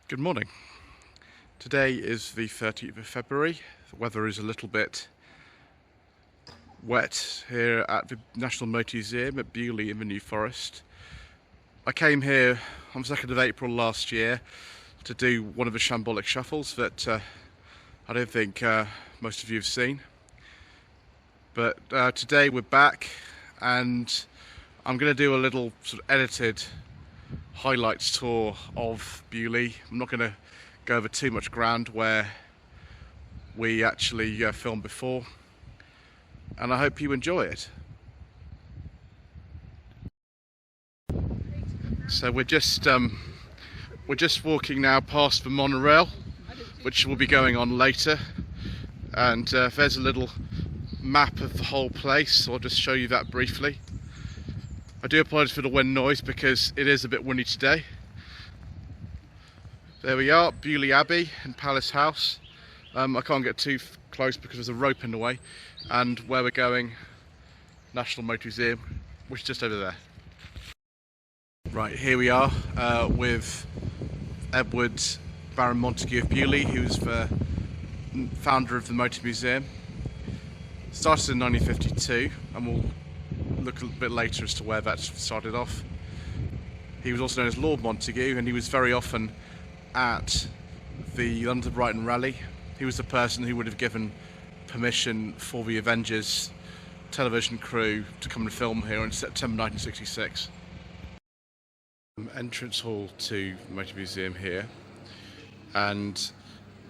Good morning. Today is the 30th of February. The weather is a little bit wet here at the National Motor Museum at Beaulieu in the New Forest. I came here on the 2nd of April last year to do one of the Shambolic shuffles that I don't think most of you have seen. But today we're back and I'm going to do a little sort of edited highlights tour of Beaulieu. I'm not going to go over too much ground where we actually filmed before, and I hope you enjoy it. So we're just walking now past the monorail, which will be going on later, and there's a little map of the whole place, so I'll just show you that briefly. I do apologise for the wind noise because it is a bit windy today. There we are, Beaulieu Abbey and Palace House. I can't get too close because there's a rope in the way. And where we're going, National Motor Museum, which is just over there. Right, here we are with Edward Baron Montague of Beaulieu, who's the founder of the Motor Museum. Started in 1952, and we'll look a bit later as to where that started off. He was also known as Lord Montague, and he was very often at the London Brighton Rally. He was the person who would have given permission for the Avengers television crew to come and film here in September 1966. Entrance hall to the Motor Museum here, and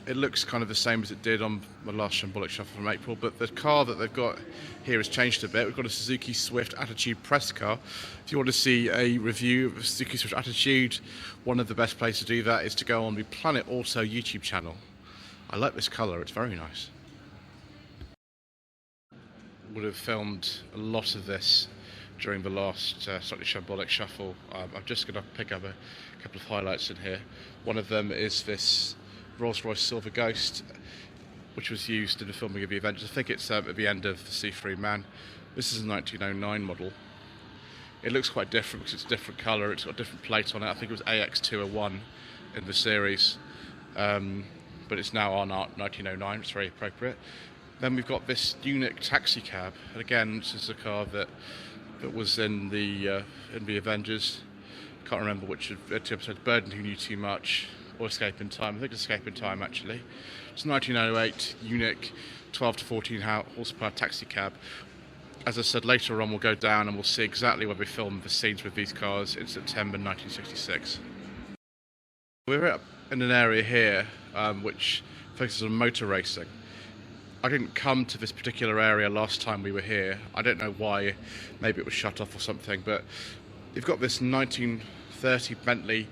it looks kind of the same as it did on my last Shambolic Shuffle from April, but the car that they've got here has changed a bit. We've got a Suzuki Swift Attitude press car. If you want to see a review of a Suzuki Swift Attitude, one of the best places to do that is to go on the Planet Auto YouTube channel. I like this colour, it's very nice. Would have filmed a lot of this during the last slightly Shambolic Shuffle. I'm just going to pick up a couple of highlights in here. One of them is this Rolls-Royce Silver Ghost, which was used in the filming of the Avengers. I think it's at the end of the See-Through Man. This is a 1909 model. It looks quite different because it's a different colour, it's got a different plate on it. I think it was AX201 in the series, but it's now on 1909, it's very appropriate. Then we've got this Unique taxi cab, and again this is a car that was in the Avengers. Can't remember which of the two episodes, Burden Who Knew Too Much, or Escape in Time. I think it's Escape in Time actually. It's 1908 Unique 12 to 14 horsepower taxi cab. As I said, later on we'll go down and we'll see exactly where we filmed the scenes with these cars in September 1966. We're up in an area here which focuses on motor racing. I didn't come to this particular area last time we were here. I don't know why, maybe it was shut off or something, but you've got this 1930 Bentley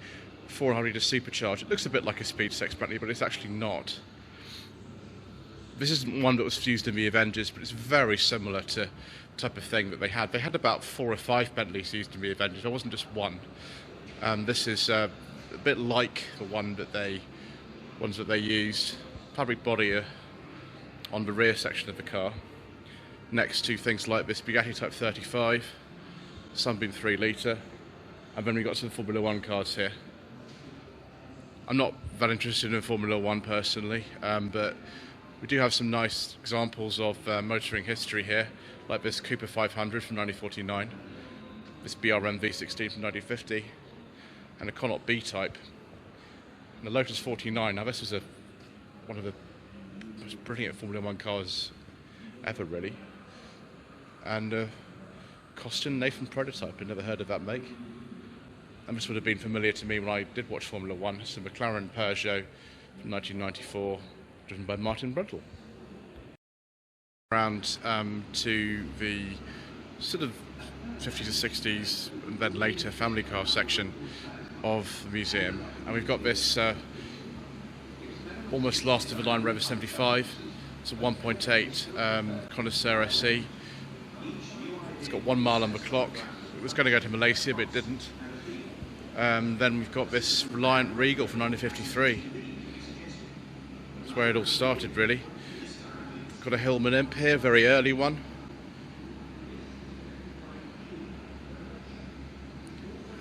400 supercharged. It looks a bit like a Speed 6 Bentley, but it's actually not. This isn't one that was used in the Avengers, but it's very similar to the type of thing that they had. They had about 4 or 5 Bentleys used in the Avengers. There wasn't just one. This is a bit like the ones that they used. Fabric body on the rear section of the car, next to things like this Bugatti Type 35, Sunbeam 3 litre, and then we got some Formula 1 cars here. I'm not that interested in Formula 1 personally, but we do have some nice examples of motoring history here, like this Cooper 500 from 1949, this BRM V16 from 1950, and a Connaught B-Type, and the Lotus 49. Now this was one of the most brilliant Formula 1 cars ever, really, and Coston Nathan prototype. I'd never heard of that make. And this would have been familiar to me when I did watch Formula 1. It's a McLaren Peugeot from 1994, driven by Martin Brundle. Around to the sort of 50s and 60s, and then later family car section of the museum. And we've got this almost last of the line Rover 75. It's a 1.8 Connoisseur SE. It's got 1 mile on the clock. It was going to go to Malaysia, but it didn't. Then we've got this Reliant Regal from 1953. That's where it all started, really. Got a Hillman Imp here, very early one.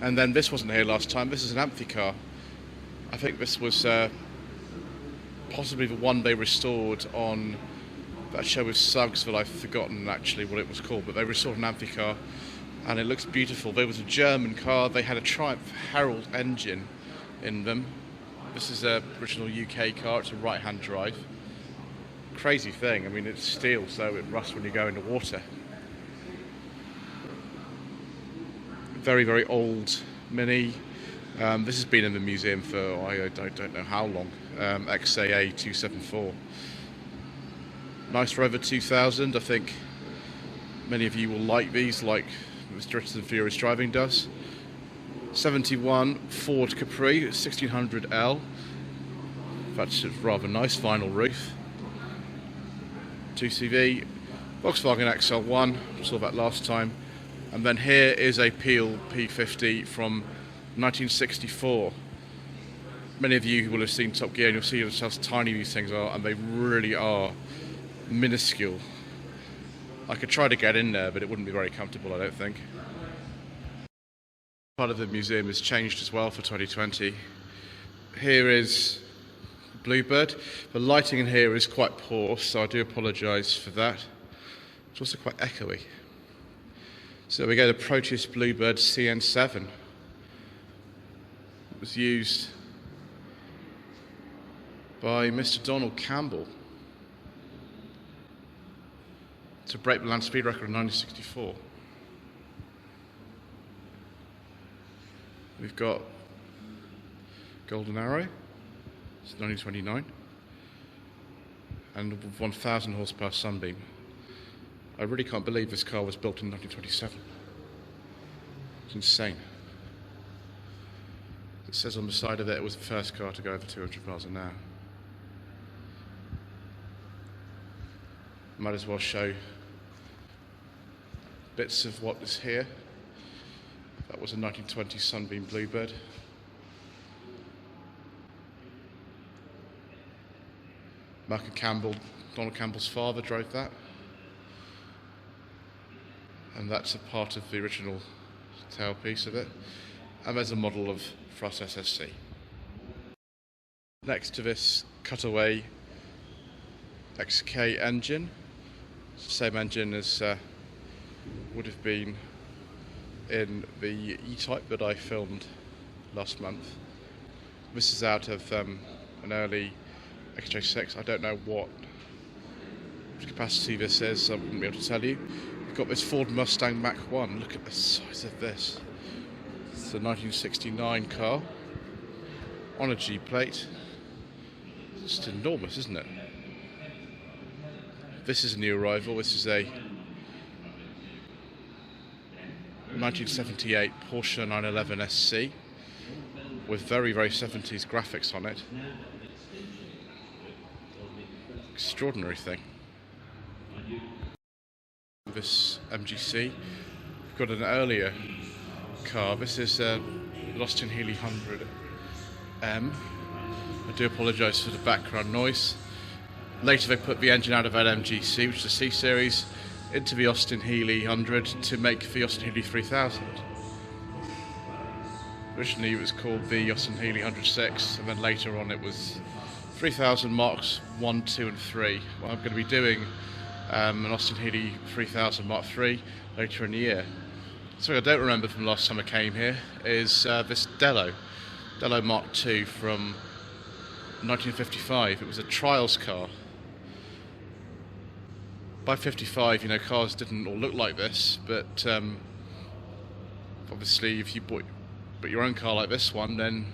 And then this wasn't here last time. This is an Amphicar. I think this was possibly the one they restored on that show with Suggs that I've forgotten actually what it was called, but they restored an Amphicar and it looks beautiful. There was a German car, they had a Triumph Herald engine in them. This is an original UK car, it's a right-hand drive. Crazy thing, I mean it's steel so it rusts when you go into water. Very, very old Mini. This has been in the museum for I don't know how long. XAA 274. Nice Rover 2000. I think many of you will like these, like Mr. Richardson Furious Driving does. 71 Ford Capri 1600L. That's a rather nice vinyl roof. 2CV Volkswagen XL1. Saw that last time. And then here is a Peel P50 from 1964. Many of you will have seen Top Gear and you'll see just how tiny these things are, and they really are minuscule. I could try to get in there, but it wouldn't be very comfortable, I don't think. Part of the museum has changed as well for 2020. Here is Bluebird. The lighting in here is quite poor, so I do apologise for that. It's also quite echoey. So we go to Proteus Bluebird CN7. It was used by Mr. Donald Campbell to break the land speed record in 1964. We've got Golden Arrow, it's 1929, and 1,000 horsepower Sunbeam. I really can't believe this car was built in 1927. It's insane. It says on the side of it was the first car to go over 200 miles an hour. Might as well show bits of what is here. That was a 1920 Sunbeam Bluebird. Malcolm Campbell, Donald Campbell's father, drove that. And that's a part of the original tailpiece of it. And there's a model of Frost SSC. Next to this cutaway XK engine. It's the same engine as would have been in the E-Type that I filmed last month. This is out of an early XJ6. I don't know what capacity this is, so I wouldn't be able to tell you. We've got this Ford Mustang Mach 1. Look at the size of this. It's a 1969 car on a G-plate. It's just enormous, isn't it? This is a new arrival. This is a 1978 Porsche 911 SC with very, very 70s graphics on it. Extraordinary thing. This MGC. We've got an earlier car. This is a Austin Healey 100M. I do apologise for the background noise. Later they put the engine out of that MGC, which is a C-Series, into the Austin Healey 100 to make the Austin Healey 3000. Originally it was called the Austin Healey 106, and then later on it was 3000 Marks 1, 2 and 3. Well, I'm going to be doing an Austin Healey 3000 Mark 3 later in the year. Something I don't remember from last time I came here is this Dello Mark 2 from 1955. It was a trials car. By 55, you know, cars didn't all look like this, but obviously if you bought your own car like this one, then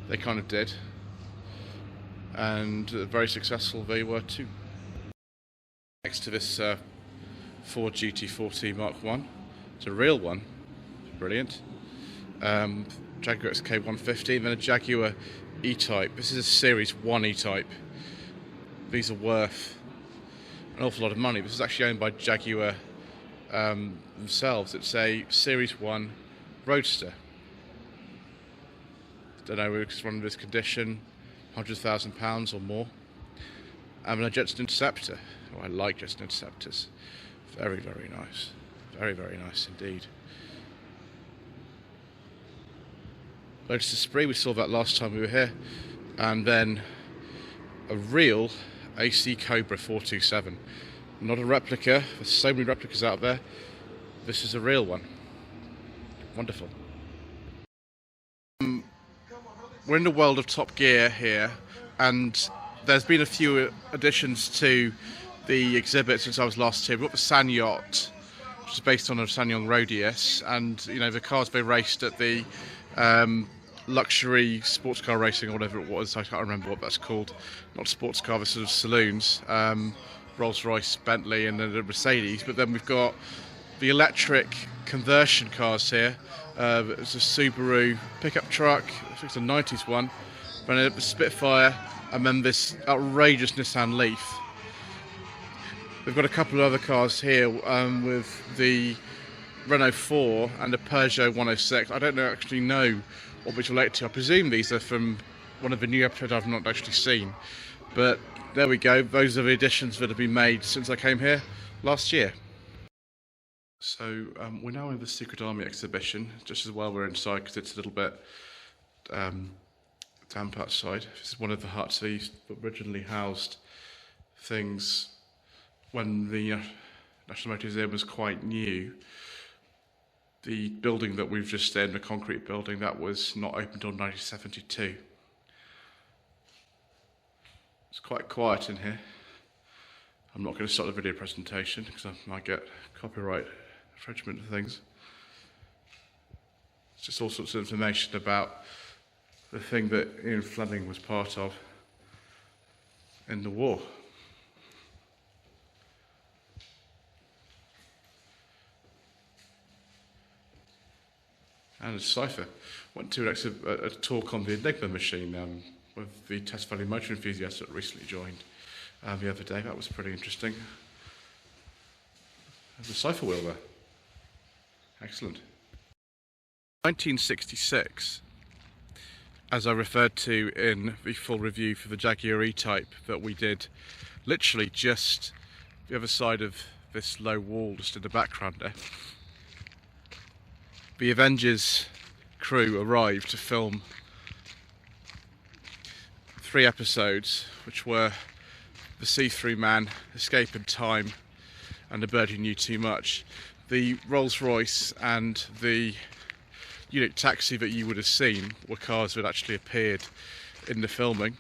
they kind of did. And very successful they were too. Next to this Ford GT40 Mark 1, it's a real one, brilliant. Jaguar XK150, and then a Jaguar E-Type. This is a Series 1 E-Type. These are worth an awful lot of money. This is actually owned by Jaguar themselves. It's a Series 1 Roadster. Don't know, it's run in this condition, £100,000 or more. And a Jetson Interceptor. Oh, I like Jetson Interceptors. Very, very nice. Very, very nice indeed. Lotus Esprit, we saw that last time we were here. And then a real AC Cobra 427. Not a replica, there's so many replicas out there. This is a real one. Wonderful. We're in the world of Top Gear here, and there's been a few additions to the exhibit since I was last here. We've got the San Yacht, which is based on a SsangYong Rodius, and you know the car's been raced at the luxury sports car racing or whatever it was. I can't remember what that's called. Not sports car, but sort of saloons. Rolls-Royce, Bentley, and then the Mercedes. But then we've got the electric conversion cars here. It's a Subaru pickup truck. I think it's a 90s one. Then the Spitfire, and then this outrageous Nissan Leaf. We've got a couple of other cars here with the Renault 4 and the Peugeot 106. I don't actually know what which relate to. I presume these are from one of the new episodes I've not actually seen. But there we go. Those are the additions that have been made since I came here last year. So we're now in the Secret Army exhibition, just as well we're inside because it's a little bit damp outside. This is one of the huts that originally housed things when the National Motor Museum was quite new. The building that we've just seen, the concrete building, that was not opened until 1972. It's quite quiet in here. I'm not going to start the video presentation because I might get copyright infringement and things. It's just all sorts of information about the thing that Ian Fleming was part of in the war. And a cipher. Went to a talk on the Enigma machine with the Test Valley motor enthusiast that recently joined the other day. That was pretty interesting. There's a cipher wheel there. Excellent. 1966, as I referred to in the full review for the Jaguar E-Type that we did literally just the other side of this low wall just in the background there. The Avengers crew arrived to film 3 episodes, which were The See-Through Man, Escape in Time, and The Bird Who Knew Too Much. The Rolls-Royce and the Unit taxi that you would have seen were cars that actually appeared in the filming.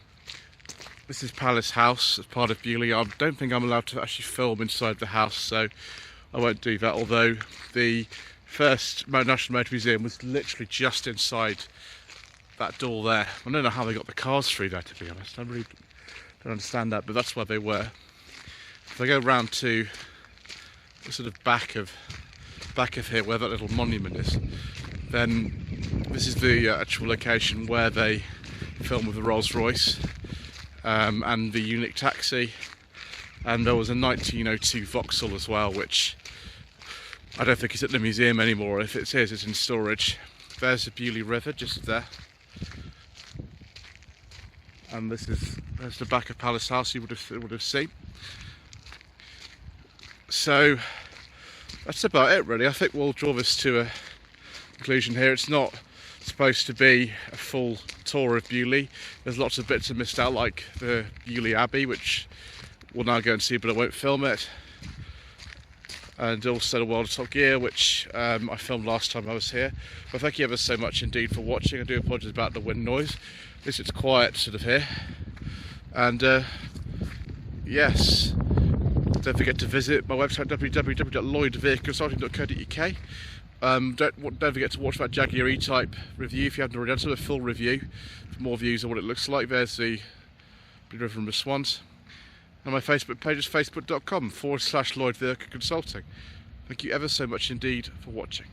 This is Palace House as part of Beaulieu. I don't think I'm allowed to actually film inside the house, so I won't do that, although the first National Motor Museum was literally just inside that door there. I don't know how they got the cars through there, to be honest. I really don't understand that, but that's where they were. If I go round to the sort of back of here, where that little monument is, then this is the actual location where they filmed with the Rolls-Royce and the Unit taxi, and there was a 1902 Vauxhall as well, which I don't think it's at the museum anymore. If it is, it's in storage. There's the Beaulieu River just there, and there's the back of Palace House you would have seen. So that's about it, really. I think we'll draw this to a conclusion here. It's not supposed to be a full tour of Beaulieu. There's lots of bits I missed out, like the Beaulieu Abbey, which we'll now go and see, but I won't film it. And also the World of Top Gear, which I filmed last time I was here. But thank you ever so much indeed for watching. I do apologise about the wind noise. At least it's quiet sort of here. And yes, don't forget to visit my website www.lloydvehicleconsulting.co.uk. Don't forget to watch that Jaguar E-Type review if you haven't already done so, a full review for more views on what it looks like. There's the Blue River and the Swans. And my Facebook page is facebook.com/Lloyd Vehicle Consulting. Thank you ever so much indeed for watching.